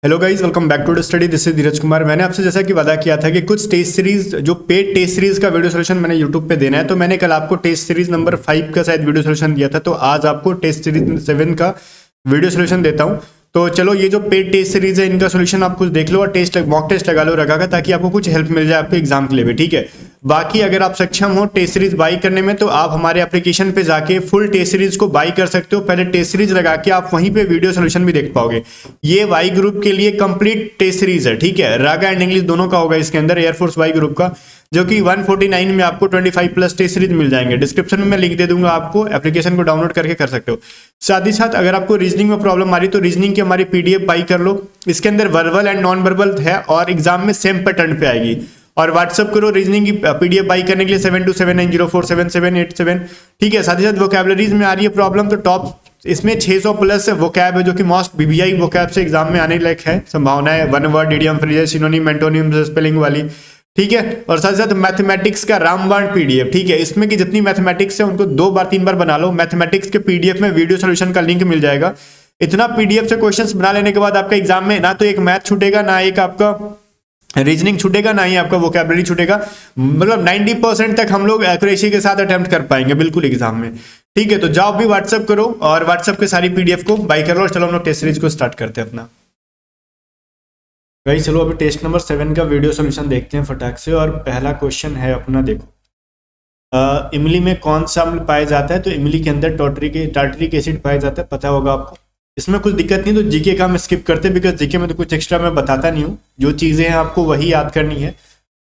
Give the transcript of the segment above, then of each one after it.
Hello guys, welcome back to the study. This is Dheeraj Kumar. मैंने आपसे जैसा कि वादा किया था कि कुछ टेस्ट सीरीज जो पेड टेस्ट सीरीज का वीडियो सोल्यूशन मैंने यूट्यूब पे देना है, तो मैंने कल आपको टेस्ट सीरीज नंबर 5 का शायद वीडियो सोल्यूशन दिया था। तो आज आपको टेस्ट सीरीज 7 का वीडियो सोल्यूशन देता हूं। तो चलो, ये जो पेड टेस्ट सीरीज है इनका सोल्यूशन आप कुछ देख लो और मॉक टेस्ट लगा लो रखा का, ताकि आपको कुछ हेल्प मिल जाए आपके एग्जाम के लिए भी, ठीक है। बाकी अगर आप सक्षम हो टेस्ट सीरीज बाई करने में, तो आप हमारे एप्लीकेशन पे जाके फुल टेस्ट सीरीज को बाई कर सकते हो। पहले टेस्ट सीरीज लगा के आप वहीं पे वीडियो सोल्यूशन भी देख पाओगे। ये वाई ग्रुप के लिए कंप्लीट टेस्ट सीरीज है, ठीक है। रागा एंड इंग्लिश दोनों का होगा इसके अंदर, एयरफोर्स वाई ग्रुप का, जो कि 149 में आपको 25 प्लस टेस्ट सीरीज मिल जाएंगे। डिस्क्रिप्शन में मैं लिंक दे दूंगा, आपको एप्लीकेशन को डाउनलोड करके कर सकते हो। साथ ही साथ अगर आपको रीजनिंग में प्रॉब्लम आ रही तो रीजनिंग की हमारी पीडीएफ बाई कर लो। इसके अंदर वर्बल एंड नॉन वर्बल है और एग्जाम में सेम पैटर्न पे आएगी। और व्हाट्सअप करो रीजनिंग की पीडीएफ बाई करने के लिए 7279047787, ठीक है। साथ ही साथ वोकैबुलरीज में आ रही है प्रॉब्लम, तो टॉप इसमें 600 प्लस वोकैब है, जो कि मोस्ट बीबीआई वोकैब से एग्जाम में आने लायक है, संभावना है। One word, idiom, phrase, synonym, antonym, spelling वाली, ठीक है। और साथ ही साथ मैथमेटिक्स का रामबाण पीडीएफ, ठीक है। इसमें की जितनी मैथमेटिक्स है उनको 2 बार 3 बार बना लो। मैथमेटिक्स के पीडीएफ में वीडियो सोल्यूशन का लिंक मिल जाएगा। इतना पीडीएफ से क्वेश्चंस बना लेने के बाद आपका एग्जाम में ना तो एक मैथ छूटेगा, ना एक आपका रीजनिंग छूटेगा, ना ही आपका वोकैबुलरी छूटेगा। मतलब 90% तक हम लोग एक्यूरेसी के साथ अटेम्प्ट कर पाएंगे बिल्कुल एग्जाम में, ठीक है। तो जाओ भी व्हाट्सअप करो और व्हाट्सअप के सारी पीडीएफ को बाई कर लो। और चलो हम लोग टेस्ट सीरीज को स्टार्ट करते हैं अपना। भाई चलो अभी टेस्ट नंबर 7 का वीडियो सोल्यूशन देखते हैं फटाक से। और पहला क्वेश्चन है अपना, देखो, इमली में कौन सा अम्ल पाया जाता है? तो इमली के अंदर टार्टरिक एसिड पाया जाता है, पता होगा आपको। इसमें कुछ दिक्कत नहीं, तो जीके का हम स्किप करते, बिकॉज जीके में तो कुछ एक्स्ट्रा मैं बताता नहीं हूँ। जो चीज़ें हैं आपको वही याद करनी है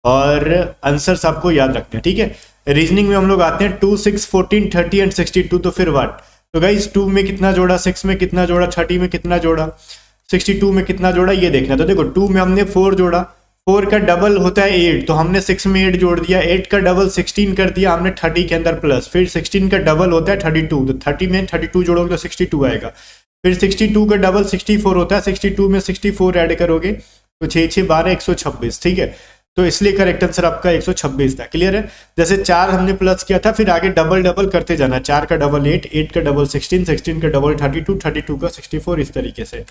और आंसर्स आपको याद रखने हैं, ठीक है। रीजनिंग में हम लोग आते हैं 2, 6, 14, 30 एंड 62। तो फिर व्हाट? तो गाइस 2 में कितना जोड़ा, 6 में कितना जोड़ा, 30 में कितना जोड़ा, 62 में कितना जोड़ा, ये देखना। तो देखो 2 में हमने 4 जोड़ा, 4 का डबल होता है 8, तो हमने 6 में 8 जोड़ दिया। 8 का डबल 16 कर दिया हमने 30 के अंदर प्लस। फिर 16 का डबल होता है 32, तो 30 में 32 जोड़ोगे तो 62 आएगा। फिर 62 का डबल 64 होता है, 62 में 64 ऐड करोगे तो 6 6 12 126, ठीक है। तो इसलिए करेक्ट आंसर आपका 126 था। क्लियर है? जैसे 4 हमने प्लस किया था, फिर आगे डबल डबल करते जाना। 4 का डबल 8, 8 का डबल 16, 16 का डबल 32, 32 का 64, इस तरीके से।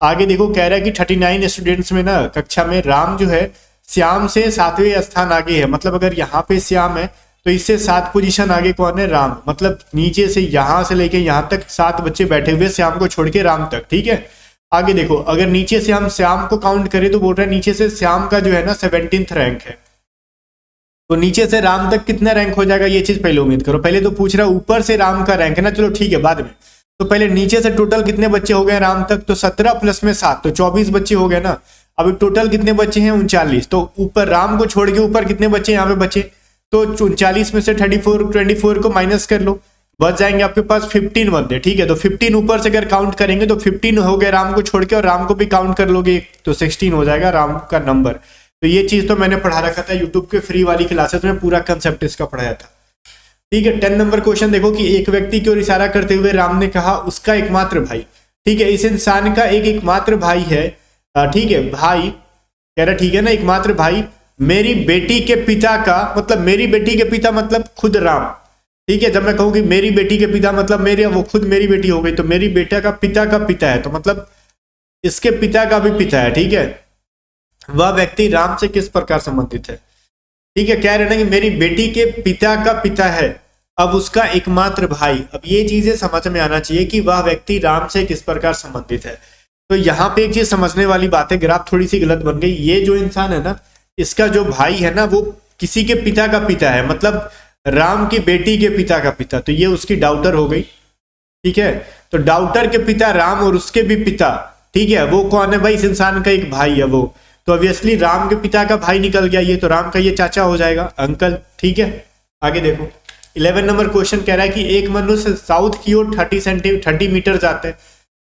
आगे देखो, कह रहा है कि 39 स्टूडेंट्स में ना कक्षा में राम जो है श्याम से 7वें स्थान आगे है। मतलब अगर यहाँ पे श्याम है तो इससे 7 पोजीशन आगे कौन है? राम। मतलब नीचे से यहां से लेके यहां तक 7 बच्चे बैठे हुए, श्याम को छोड़ के राम तक, ठीक है। आगे देखो, अगर नीचे से हम श्याम को काउंट करें तो बोल रहा है नीचे से श्याम का जो है ना 17th रैंक है। तो नीचे से राम तक कितना रैंक हो जाएगा, ये चीज पहले उम्मीद करो। पहले तो पूछ रहा है ऊपर से राम का रैंक है ना, चलो ठीक है बाद में। तो पहले नीचे से टोटल कितने बच्चे हो गए राम तक? तो 17 प्लस में 7, तो 24 बच्चे हो गए ना। अभी टोटल कितने बच्चे हैं? 39। तो ऊपर राम को छोड़ के ऊपर कितने बच्चे यहाँ पे बचे? तो 39 में से 24 को माइनस कर लो, बच जाएंगे आपके पास 15 बंदे, ठीक है। तो 15 ऊपर से अगर काउंट करेंगे तो 15 हो गए राम को छोड़ के, और राम को भी काउंट कर लोगे तो 16 हो जाएगा राम का नंबर। तो ये चीज तो मैंने पढ़ा रखा था यूट्यूब के फ्री वाली क्लासेस में, पूरा कंसेप्ट इसका पढ़ाया था, ठीक है। 10 नंबर क्वेश्चन देखो कि एक व्यक्ति की ओर इशारा करते हुए राम ने कहा उसका एकमात्र भाई, ठीक है। इस इंसान का एक एकमात्र भाई है, ठीक है। भाई कह रहा, ठीक है ना, एकमात्र भाई मेरी बेटी के पिता का, मतलब मेरी बेटी के पिता मतलब खुद राम, ठीक है। जब मैं कहूँ कि मेरी बेटी के पिता मतलब मेरे, वो खुद मेरी बेटी हो गई, तो मेरी बेटा का पिता है, तो मतलब इसके पिता का भी पिता है, ठीक है। वह व्यक्ति राम से किस प्रकार संबंधित है? ठीक है, कह रहे ना कि मेरी बेटी के पिता का पिता है, अब उसका एकमात्र भाई। अब ये चीजें समझ में आना चाहिए कि वह व्यक्ति राम से किस प्रकार संबंधित है। तो यहाँ पे एक चीज समझने वाली बात है, ग्राफ थोड़ी सी गलत बन गई। ये जो इंसान है ना, इसका जो भाई है ना, वो किसी के पिता का पिता है, मतलब राम की बेटी के पिता का पिता। तो ये उसकी डाउटर हो गई, ठीक है। तो डाउटर के पिता राम और उसके भी पिता, ठीक है, वो कौन है भाई? इस इंसान का एक भाई है वो। तो ऑब्वियसली राम के पिता का भाई निकल गया ये, तो राम का ये चाचा हो जाएगा, अंकल, ठीक है। आगे देखो 11 नंबर क्वेश्चन कह रहा है कि एक मनुष्य साउथ की ओर 30 मीटर जाता है,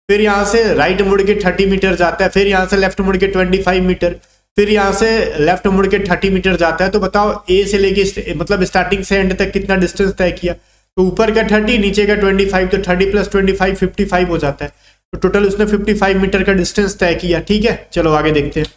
फिर यहाँ से राइट मुड़ के 30 मीटर जाता है, फिर यहाँ से लेफ्ट मुड़ के 25 मीटर, फिर यहाँ से लेफ्ट मुड़ के 30 मीटर जाता है। तो बताओ ए से लेके मतलब स्टार्टिंग से एंड तक कितना डिस्टेंस तय किया? तो ऊपर का 30, नीचे का 25, तो 30 प्लस 25 55 हो जाता है। तो टोटल उसने 55 मीटर का डिस्टेंस तय किया, ठीक है। चलो आगे देखते हैं।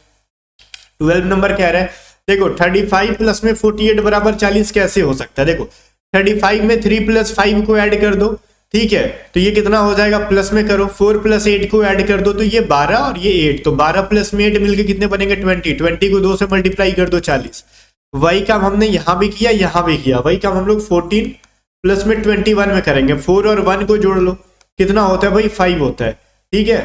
12 नंबर कह रहा है, देखो 35 प्लस में 48 बराबर 40 कैसे हो सकता है? देखो 35 में 3 प्लस 5 को ऐड कर दो, ठीक है, तो ये कितना हो जाएगा, प्लस में करो, 4 + 8 को ऐड कर दो तो ये 12 और ये 8, तो 12 + 8 मिलके कितने बनेंगे 20, 20 को 2 से मल्टीप्लाई कर दो 40। वही काम हमने यहाँ भी किया, यहाँ भी किया, वही काम हम लोग 14 प्लस में 21 में करेंगे। 4 और 1 को जोड़ लो, कितना होता है भाई 5 होता है, ठीक है।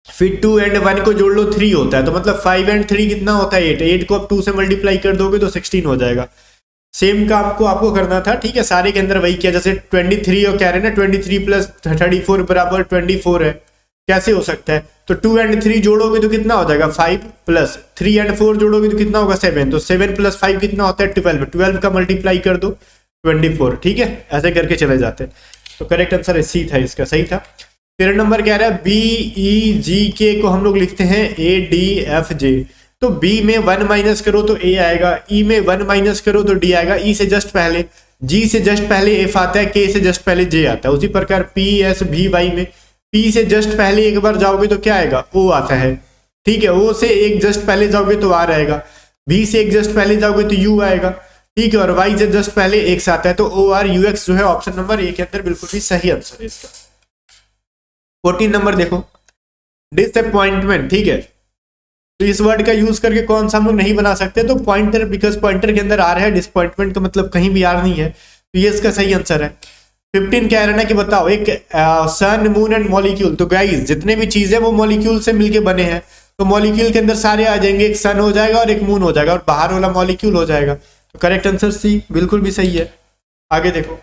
फिर 2 और 1 को जोड़ लो 3 होता है, तो मतलब 5 और 3 कितना होता है 8, 8 को आप 2 से मल्टीप्लाई कर दोगे तो 16 हो जाएगा। सेम काम को आपको करना था, ठीक है, सारे के अंदर वही किया। जैसे 23 और कह रहे हैं ना 23 + 34 बराबर 24 है, कैसे हो सकता है, तो 2 और 3 जोड़ोगे तो कितना हो जाएगा 5, प्लस 3 और 4 जोड़ोगे तो कितना होगा 7, तो 7 + 5 कितना होता है 12, 12 का मल्टीप्लाई कर दो 24, ठीक है, ऐसे करके चले जाते हैं। तो करेक्ट आंसर सी था इसका, सही था। 13 नंबर कह रहा है BEGK को हम लोग लिखते हैं ADFJ, तो B में 1 माइनस करो तो A आएगा, E में 1 माइनस करो तो D आएगा, E से जस्ट पहले, G से जस्ट पहले F आता है, K से जस्ट पहले J आता है। उसी प्रकार PSBY में P से जस्ट पहले एक बार जाओगे तो क्या आएगा O आता है, ठीक है, O से एक जस्ट पहले जाओगे तो R आएगा, B से एक जस्ट पहले जाओगे तो U आएगा, ठीक है, और Y से जस्ट पहले X आता है, तो ORUX जो है ऑप्शन नंबर ए के अंदर बिल्कुल भी सही आंसर है इसका। 14 नंबर देखो, डिसअपॉइंटमेंट, ठीक है, तो इस वर्ड का यूज करके कौन सा हम लोग नहीं बना सकते, तो पॉइंटर, बिकॉज पॉइंटर के अंदर आर है, डिसअपॉइंटमेंट का मतलब कहीं भी आर नहीं है, तो ये इसका सही आंसर है। 15 कह रहा है ना कि बताओ एक सन, मून एंड मॉलिक्यूल, तो गाइस जितने भी चीज है वो मॉलिक्यूल से मिलके बने हैं, तो मॉलिक्यूल के अंदर सारे आ जाएंगे, एक सन हो जाएगा और एक मून हो जाएगा और बाहर वाला मॉलिक्यूल हो जाएगा, तो करेक्ट आंसर सी बिल्कुल भी सही है। आगे देखो,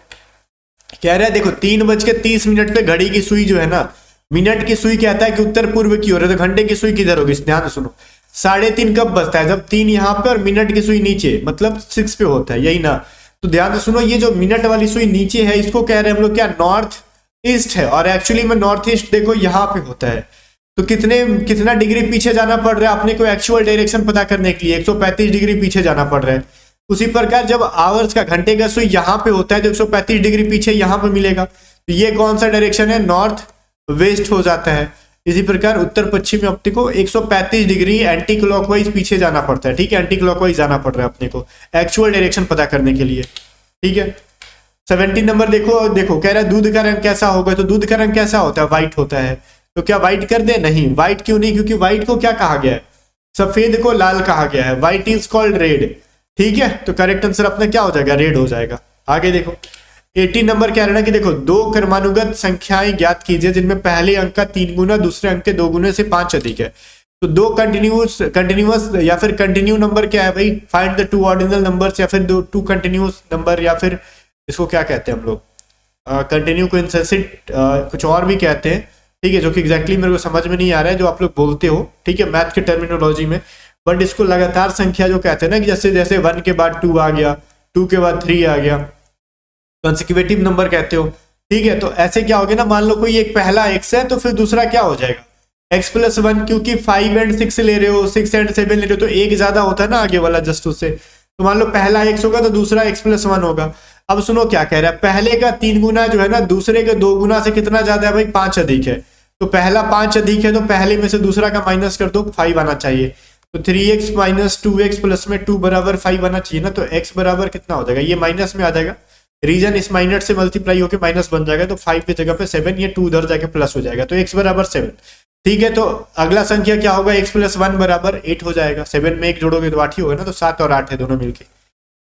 कह रहा है देखो 3:30 पे घड़ी की सुई जो है ना, मिनट की सुई कहता है कि उत्तर पूर्व की ओर है, तो घंटे की सुई किधर होगी, ध्यान सुनो। 3:30 कब बजता है, जब 3 यहाँ पे और मिनट की सुई नीचे, मतलब 6 पे होता है, यही ना। तो ध्यान से सुनो, ये जो मिनट वाली सुई नीचे है इसको कह रहे हैं हम लोग क्या, नॉर्थ ईस्ट है, और एक्चुअली में नॉर्थ ईस्ट देखो यहाँ पे होता है, तो कितना डिग्री पीछे जाना पड़ रहा है अपने को एक्चुअल डायरेक्शन पता करने के लिए, 135 डिग्री पीछे जाना पड़ रहा है। उसी प्रकार जब आवर्स का, घंटे का सुई यहाँ पे होता है तो 135 डिग्री पीछे यहाँ पे मिलेगा, तो ये कौन सा डायरेक्शन है, नॉर्थ वेस्ट हो जाता है। इसी प्रकार उत्तर पश्चिम में अपने को 135 डिग्री एंटी क्लॉकवाइज पीछे जाना पड़ता है, ठीक है, एंटी क्लॉकवाइज जाना पड़ रहा है अपने को एक्चुअल डायरेक्शन पता करने के लिए, ठीक है। 17 नंबर देखो कह रहा है दूध का रंग कैसा होगा, तो दूध का रंग कैसा होता है, व्हाइट होता है, तो क्या व्हाइट कर दे, नहीं, व्हाइट क्यों नहीं, क्योंकि व्हाइट को क्या कहा गया है, सफेद को लाल कहा गया है, व्हाइट इज कॉल्ड रेड, ठीक है, तो करेक्ट आंसर अपना क्या हो जाएगा, रेड हो जाएगा। आगे देखो 18 नंबर क्या रहना कि देखो 2 क्रमानुगत संख्याएं ज्ञात कीजिए जिनमें पहले अंक का 3 गुना दूसरे अंक के 2 गुने से 5 अधिक है। तो 2 कंटिन्यूअस या फिर कंटिन्यू नंबर क्या है भाई, फाइंड द 2 ऑर्डिनल नंबर्स, या फिर 2 कंटिन्यूअस नंबर, या फिर इसको क्या कहते हैं हम लोग, कंटिन्यू को इंसेसिट कुछ और भी कहते हैं, ठीक है, जो कि एग्जैक्टली मेरे को समझ में नहीं आ रहा है जो आप लोग बोलते हो, ठीक है, मैथ के टर्मिनोलॉजी में, बट इसको लगातार संख्या जो कहते हैं ना, कि जैसे जैसे 1 के बाद 2 आ गया, 2 के बाद 3 आ गया, कंसेक्यूटिव नंबर कहते हो, ठीक है। तो ऐसे क्या हो गया ना, मान लो कोई एक पहला x है तो फिर दूसरा क्या हो जाएगा x + 1, क्योंकि 5 और 6 ले रहे हो, 6 और 7 ले रहे हो, तो एक ज्यादा होता है ना आगे वाला जस्ट उससे, तो मान लो पहला x होगा तो दूसरा x + 1 होगा। अब सुनो क्या कह रहा है, पहले का 3 गुना जो है ना दूसरे के 2 गुना से कितना ज्यादा है भाई, 5 अधिक है, तो पहला 5 अधिक है तो पहले में से दूसरा का माइनस कर दो, 5 आना चाहिए, तो 3x - 2x प्लस में 2 बराबर 5 आना चाहिए ना, तो x बराबर कितना हो जाएगा, ये माइनस में आ जाएगा, रीजन इस माइनस से मल्टीप्लाई होकर माइनस बन जाएगा, तो 5 की जगह पे 7, ये 2 उधर जाके प्लस हो जाएगा, तो x बराबर 7, ठीक है। तो अगला संख्या क्या होगा, x + 1 बराबर 8 हो जाएगा, 7 में 1 जोड़ोगे तो 8 ही होगा ना, तो 7 और 8 है दोनों मिलके,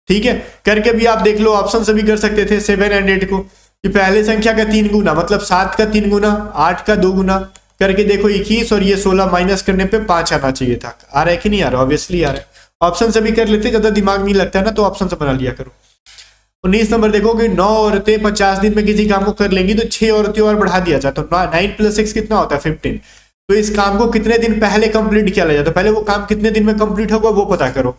ठीक है। करके भी आप देख लो, ऑप्शन से भी कर सकते थे 7 और 8 को, कि पहले संख्या का 3 गुना, मतलब 7 का 3 गुना, 8 का 2 गुना करके देखो 21, और ये 16 माइनस करने पे 5 आना चाहिए था, आ रहा है कि नहीं आ रहा, ऑब्वियसली आ रहा है। ऑप्शन से भी कर लेते, ज्यादा दिमाग नहीं लगता है ना, तो ऑप्शन से बना लिया करो। 19 नंबर देखो कि 9 औरतें 50 दिन में किसी काम को कर लेंगी तो 6 औरतें और बढ़ा दिया जाए, तो 9 + 6 कितना होता है 15, तो इस काम को कितने दिन पहले कंप्लीट किया जाता है, पहले वो काम कितने दिन में कंप्लीट होगा वो पता करो,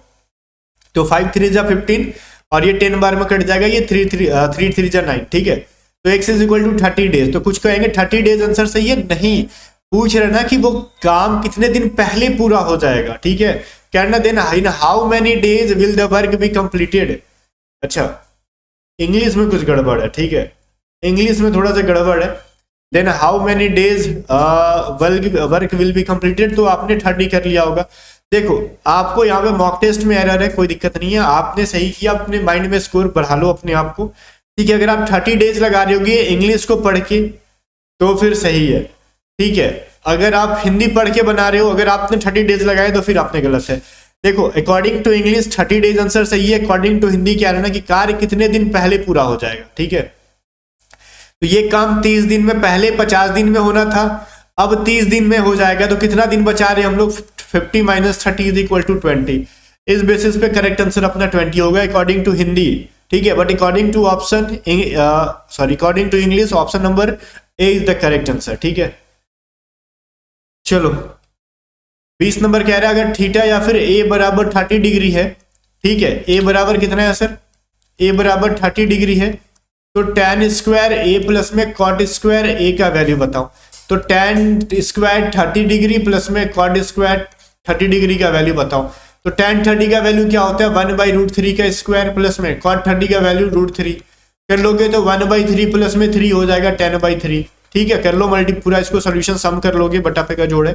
तो 5 3 जा 15 और ये 10 बार में कट जाएगा, ये 3 3 जा 9, ठीक है, तो x = 30 डेज, तो कुछ कहेंगे 30 डेज आंसर सही है, नहीं, पूछ रहे ना कि वो काम कितने दिन पहले पूरा हो जाएगा, ठीक है, कहना देना in how many days will the work be completed. अच्छा, इंग्लिश में कुछ गड़बड़ है, ठीक है, इंग्लिश में थोड़ा सा गड़बड़ है, then how many days work will be completed, तो आपने 30 कर लिया होगा। देखो आपको यहाँ पे मॉक टेस्ट में एरर है, कोई दिक्कत नहीं है, आपने सही किया, अपने माइंड में स्कोर बढ़ा लो अपने आप को, ठीक है, अगर आप 30 डेज लगा रहे होगे इंग्लिश को पढ़ के तो फिर सही है। ठीक है, अगर आप हिंदी पढ़ के बना रहे हो, अगर आपने 30 डेज लगाए तो फिर आपने गलत है। देखो according to English 30 days answer सही है, अकॉर्डिंग टू हिंदी क्या है ना कि कार्य कितने दिन पहले पूरा हो जाएगा। ठीक है, तो ये काम 30 दिन में, पहले 50 दिन में होना था, अब 30 दिन में हो जाएगा। तो कितना दिन बचा रहे हम लोग, 50 - 30 इज इक्वल टू 20। इस बेसिस पे करेक्ट आंसर अपना 20 होगा अकॉर्डिंग टू हिंदी। ठीक है, but according to option according to English option number A is the correct answer. ठीक है, चलो 20 नंबर कह रहा है अगर थीटा या फिर ए बराबर 30 डिग्री है। ठीक है, ए बराबर कितना है सर, ए बराबर 30 डिग्री है, तो tan स्क्वायर ए प्लस में कॉट स्क्वायर ए का वैल्यू बताओ। तो tan स्क्वायर 30 डिग्री प्लस में कॉट स्क्वायर 30 डिग्री का वैल्यू बताओ। तो tan 30 का वैल्यू क्या होता है, 1/√3 का स्क्वायर प्लस में कॉट 30 का वैल्यू √3 कर लोगे तो 1/3 प्लस में 3 हो जाएगा 10/3। ठीक है, कर लो मल्टी, पूरा इसको सोल्यूशन सम कर लोगे, बटा पे का जोड़ है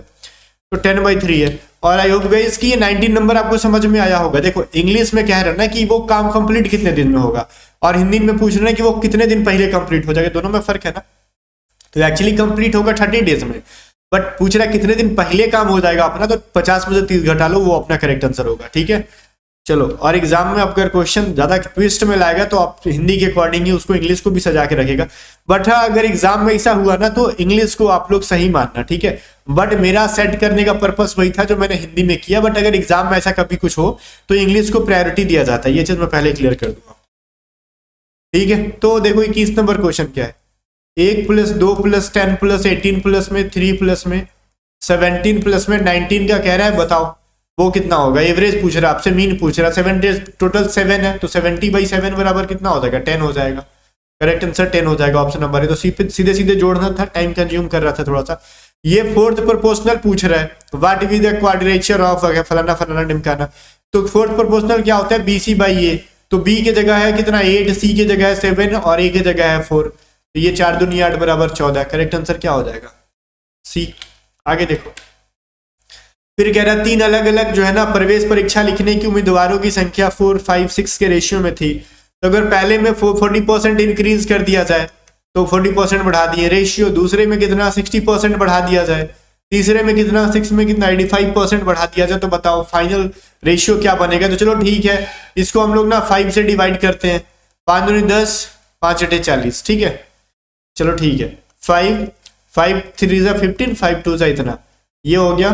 तो 10/3 है। और आई होप गाइस कि ये 19 नंबर आपको समझ में आया होगा। देखो इंग्लिश में कह रहा है ना कि वो काम कंप्लीट कितने दिन में होगा, और हिंदी में पूछ रहे हैं कि वो कितने दिन पहले कंप्लीट हो जाएगा, दोनों में फर्क है ना। तो एक्चुअली कंप्लीट होगा 30 डेज में, बट पूछ रहा है कितने दिन पहले काम हो जाएगा अपना, तो 50 में से 30 घटा लो, वो अपना करेक्ट आंसर होगा। ठीक है, चलो। और एग्जाम में अगर क्वेश्चन ज्यादा ट्विस्ट में लाएगा तो आप हिंदी के अकॉर्डिंग ही उसको इंग्लिश को भी सजा के रखेगा। बट हाँ, अगर एग्जाम में ऐसा हुआ ना तो इंग्लिश को आप लोग सही मानना। ठीक है, बट मेरा सेट करने का पर्पस वही था जो मैंने हिंदी में किया। बट अगर एग्जाम में ऐसा कभी कुछ हो तो इंग्लिश को प्रायोरिटी दिया जाता है, ये चीज मैं पहले क्लियर कर दूंगा। ठीक है, तो देखो 21 नंबर क्वेश्चन क्या है, 1 + 2 + 10 + 18 प्लस में 3 प्लस में 17 प्लस में 19 का कह रहा है, बताओ वो कितना होगा। एवरेज पूछ रहा है आपसे, मीन पूछ रहा है। 7 डेज टोटल 7 है, तो 70/7 बराबर कितना हो जाएगा, 10 हो जाएगा। करेक्ट आंसर 10 हो जाएगा, ऑप्शन नंबर है। तो सीधे सीधे जोड़ना था, टाइम कंज्यूम कर रहा था थोड़ा सा। ये 4th प्रोपोर्शनल पूछ रहा है, what with the quadrature of फलाना फलाना ढिमकाना। तो 4th प्रोपोर्शनल क्या होता है, BC/A। तो B की जगह है कितना 8, C की जगह है 7 और A की जगह है 4। तो ये 4 दूनी 8 बराबर 14। करेक्ट आंसर क्या हो जाएगा, C। आगे देखो, फिर कह रहा 3 अलग अलग जो है ना प्रवेश परीक्षा लिखने की उम्मीदवारों की संख्या 4, 5, 6 के रेशियो में थी। तो अगर पहले में 40% इंक्रीज कर दिया जाए तो 40% बढ़ा दिए रेशियो, दूसरे में कितना 60% बढ़ा दिया जाए, तीसरे में कितना 6 में कितना 85% बढ़ा दिया जाए, तो बताओ फाइनल रेशियो क्या बनेगा। तो चलो ठीक है, इसको हम लोग ना 5 से डिवाइड करते हैं, 5 दूनी 10, 5 × 40। ठीक है, चलो ठीक है, 5 3 × 15, 5 2 इतना, ये हो गया।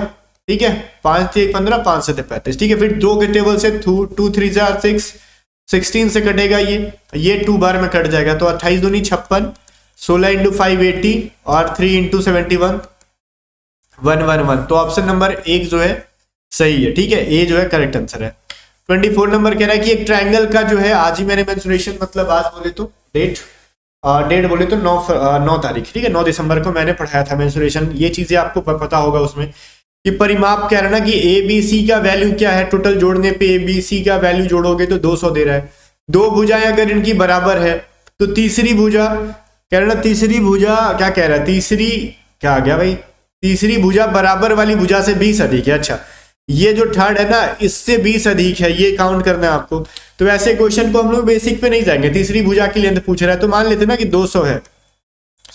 ठीक है, 5 × 1 15, 5 × 7 35। ठीक है, फिर 2 के टेबल से 2 3 6, 16 से कटेगा, ये 2 बार में कट जाएगा। तो 28 दूनी 56, 16 × 5 80 और 3 × 71 111। तो ऑप्शन नंबर 1 जो है सही है। ठीक है, ए जो है करेक्ट आंसर है। 24 नंबर कह रहा है कि एक ट्राइंगल का जो है, आज ही मैंने मेंसुरेशन, मतलब आज बोले तो डेट बोले तो 9 तारीख, ठीक है 9 दिसंबर को मैंने पढ़ाया था मेंसुरेशन। ये चीजें आपको पता होगा उसमें कि परिमाप कह रहा है ना कि ABC का वैल्यू क्या है, टोटल जोड़ने पे ABC का वैल्यू जोड़ोगे तो 200 दे रहा है। 2 भुजाएं अगर इनकी बराबर है तो तीसरी भुजा कह रहा है ना, तीसरी भुजा क्या कह रहा है, तीसरी क्या आ गया भाई, तीसरी भुजा बराबर वाली भुजा से 20 अधिक है। अच्छा, ये जो थर्ड है ना इससे 20 अधिक है, ये काउंट करना है आपको। तो ऐसे क्वेश्चन को हम लोग बेसिक पे नहीं जाएंगे, तीसरी भुजा की लेंथ पूछ रहा है तो मान लेते ना कि 200 है,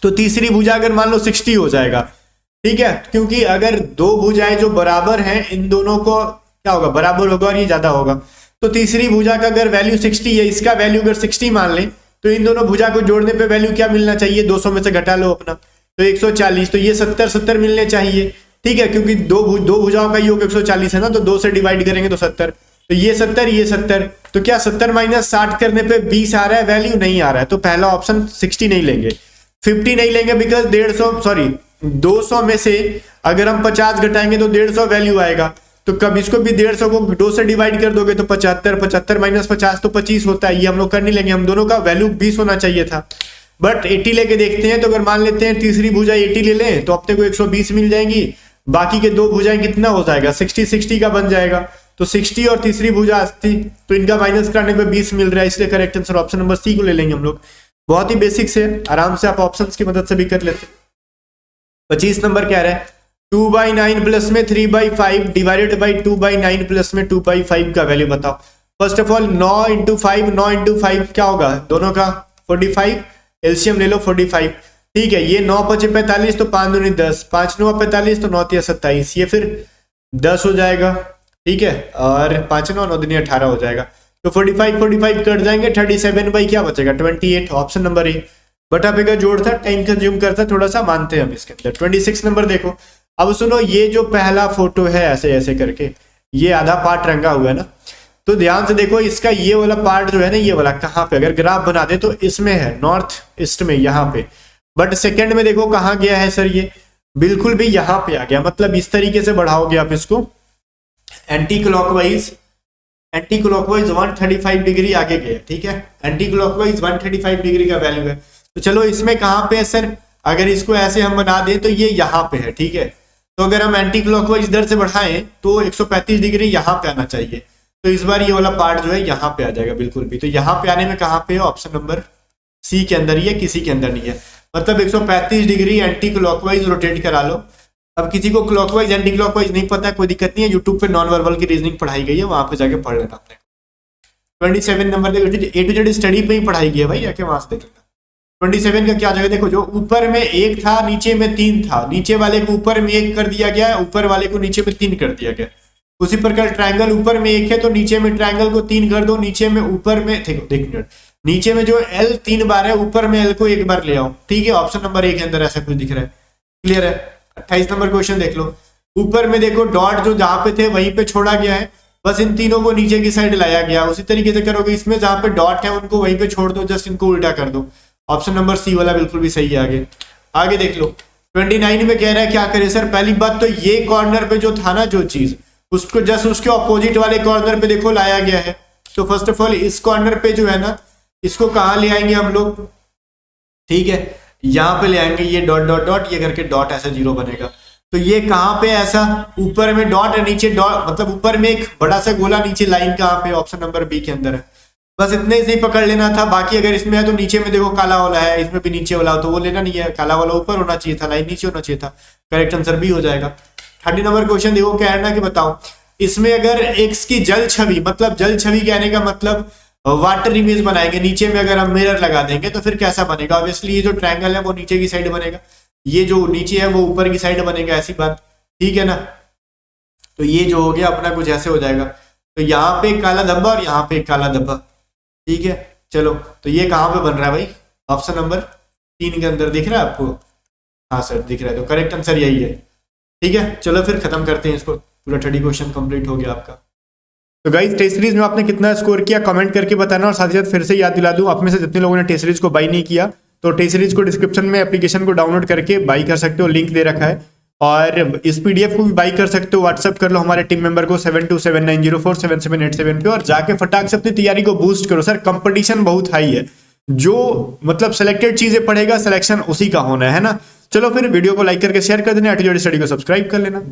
तो तीसरी भुजा अगर मान लो 60 हो जाएगा। ठीक है, क्योंकि अगर 2 भुजाएं जो बराबर हैं इन दोनों को क्या होगा, बराबर होगा और ये ज्यादा होगा। तो तीसरी भुजा का अगर वैल्यू 60 है, इसका वैल्यू अगर 60 मान ले तो इन दोनों भुजा को जोड़ने पे वैल्यू क्या मिलना चाहिए, 200 में से घटा लो अपना, तो 140। तो ये 70 मिलने चाहिए। ठीक है, क्योंकि दो भुजाओं का योग 140 है ना, तो 2 से डिवाइड करेंगे तो 70, तो ये 70 ये 70, तो क्या 70 - 60 करने पे 20 आ रहा है, वैल्यू नहीं आ रहा है। तो पहला ऑप्शन 60 नहीं लेंगे, 50 नहीं लेंगे, बिकॉज 200 में से अगर हम 50 घटाएंगे तो 150 वैल्यू आएगा। तो कब इसको भी 150 को 2 से डिवाइड कर दोगे तो 75 - 50 तो 25 होता है, ये हम लोग कर नहीं लेंगे, हम दोनों का वैल्यू 20 होना चाहिए था। बट 80 लेके देखते हैं, तो अगर मान लेते हैं तीसरी भुजा 80 ले लें तो अपने को 120 मिल जाएंगी, बाकी के 2 भुजाएं कितना हो जाएगा, 60 का बन जाएगा। तो 60 और तीसरी भुजा 80, तो इनका माइनस करने पे 20 मिल रहा है, इसलिए correct answer option number C को ले लेंगे हम लोग। बहुत ही बेसिक से, आराम से आप ऑप्शंस की मदद से भी कर लेते। 25 नंबर क्या रहा है, 2/9 प्लस में 3/5 डिवाइडेड बाई 2/9 प्लस में 2/5 का वैल्यू बताओ। फर्स्ट ऑफ ऑल 9 × 5 क्या होगा, दोनों का 45, एलसीएम ले लो 45, ठीक है। ये 9 5 45, तो 5 दूनी 10, 5 9 45, तो 9 3 27, ये फिर 10 हो जाएगा, ठीक है। और 5 9 9 दूनी 18 हो जाएगा, तो 45 कट जाएंगे, 37 बाई क्या बचेगा 28, ऑप्शन नंबर ए। बटा पे का जोड़ था, टाइम कंज्यूम करता, थोड़ा सा मानते हैं हम इसके अंदर। 26 नंबर देखो, अब सुनो, ये जो पहला फोटो है ऐसे ऐसे करके, ये आधा पार्ट रंगा हुआ है ना, तो ध्यान से देखो, इसका ये वाला पार्ट जो है ना, ये वाला कहाँ पे, अगर ग्राफ बना दे तो इसमें है, नॉर्थ ईस्ट में यहाँ पे। बट सेकंड में देखो कहाँ गया है सर, ये बिल्कुल भी यहाँ पे आ गया। मतलब इस तरीके से बढ़ाओगे आप इसको, एंटी क्लॉकवाइज 135 डिग्री आगे गया, ठीक है। एंटी क्लॉकवाइज 135 डिग्री का वैल्यू है। तो चलो इसमें कहाँ पे है सर, अगर इसको ऐसे हम बना दें तो ये यहाँ पे है, ठीक है। तो अगर हम एंटी क्लॉकवाइज इधर से बढ़ाएं तो 135 डिग्री यहाँ पे आना चाहिए। तो इस बार ये वाला पार्ट जो है यहाँ पे आ जाएगा बिल्कुल भी। तो यहाँ पे आने में कहाँ पे है, ऑप्शन नंबर सी के अंदर ही है, किसी के अंदर नहीं है। मतलब 135 डिग्री एंटी क्लॉकवाइज रोटेट करा लो। अब किसी को क्लॉकवाइज एंटी क्लॉकवाइज नहीं पता, कोई दिक्कत नहीं है, यूट्यूब पे नॉन वर्बल की रीजनिंग पढ़ाई गई है, वहां पे जाके पढ़ लेना आपने। 27 नंबर देखो, ए टू जेड स्टडी पे ही पढ़ाई गई है भाई, जाके वहां से देख लेना। 27 का क्या जगह देखो, जो ऊपर में 1 था, नीचे में 3 था, नीचे वाले को ऊपर में 1 कर दिया गया, ऊपर वाले को नीचे में 3 कर दिया गया। उसी प्रकार ट्रायंगल ऊपर में 1 है तो नीचे में ट्रायंगल को 3 कर दो, नीचे में ऊपर में देखो, देख मिनट, नीचे में जो L 3 बार है, ऊपर में L को 1 बार ले आओ, ठीक है। ऑप्शन नंबर ए के अंदर ऐसा कुछ दिख रहा है, क्लियर है। 28 नंबर क्वेश्चन देख लो, ऊपर में देखो डॉट जो जहां पे थे वहीं पे छोड़ा गया है, बस इन तीनों को नीचे की साइड लाया गया। उसी तरीके से करोगे इसमें, जहां पे डॉट है उनको वहीं पे छोड़ दो, जस्ट इनको उल्टा कर दो। ऑप्शन नंबर सी वाला बिल्कुल भी सही है। आगे देख लो, 29 में कह रहा है क्या करे सर। पहली बात तो ये कॉर्नर पे जो था ना जो चीज, उसको जस्ट उसके ऑपोजिट वाले कॉर्नर पे देखो लाया गया है। तो फर्स्ट ऑफ ऑल इस कॉर्नर पे जो है ना, इसको कहाँ ले आएंगे हम लोग, ठीक है, यहाँ पे ले आएंगे, ये डॉट डॉट डॉट, ये करके डॉट ऐसा 0 बनेगा। तो ये कहाँ पे ऐसा, ऊपर में डॉट है, नीचे डॉट, मतलब ऊपर में एक बड़ा सा गोला, नीचे लाइन कहाँ पे, ऑप्शन नंबर बी के अंदर है। बस इतने से ही पकड़ लेना था। बाकी अगर इसमें है तो नीचे में देखो काला वाला है, इसमें भी नीचे वाला हो, तो वो लेना नहीं है, काला वाला ऊपर होना चाहिए था, लाइन नीचे होना चाहिए था, करेक्ट आंसर भी हो जाएगा। 30 नंबर क्वेश्चन देखो, क्या है ना कि बताओ, इसमें अगर एक्स की जल छवि, मतलब जल छवि कहने का मतलब वाटर इमेज बनाएंगे, नीचे में अगर हम मिरर लगा देंगे तो फिर कैसा बनेगा। ऑब्वियसली ये जो ट्रायंगल है वो नीचे की साइड बनेगा, ये जो नीचे है वो ऊपर की साइड बनेगा, ऐसी बात, ठीक है ना। तो ये जो हो गया अपना कुछ ऐसे हो जाएगा। तो यहाँ पे एक काला धब्बा और यहाँ पे एक काला धब्बा, ठीक है। चलो, तो ये कहाँ पे बन रहा है भाई, ऑप्शन नंबर 3 के अंदर दिख रहा है आपको, हाँ सर दिख रहा है, तो करेक्ट आंसर यही है, ठीक है। चलो फिर खत्म करते हैं इसको, पूरा 30 क्वेश्चन कंप्लीट हो गया आपका। तो गाइस टेस्ट सीरीज में आपने कितना स्कोर किया कमेंट करके बताना, और साथ ही साथ फिर से याद दिला दूं, आप में से जितने लोगों ने टेस्ट सीरीज को बाई नहीं किया तो टेस्ट सीरीज को डिस्क्रिप्शन में एप्लीकेशन को डाउनलोड करके बाई कर सकते हो, लिंक दे रखा है। और इस पीडीएफ को भी बाई कर सकते हो, व्हाट्सअप कर लो हमारे टीम मेंबर को 7279047787 पे, और जाके फटाक से अपनी तैयारी को बूस्ट करो। सर कंपटीशन बहुत हाई है, जो मतलब सिलेक्टेड चीजें पढ़ेगा सिलेक्शन उसी का होना है ना। चलो फिर वीडियो को लाइक करके शेयर कर देना, एटीट्यूड स्टडी को सब्सक्राइब कर लेना।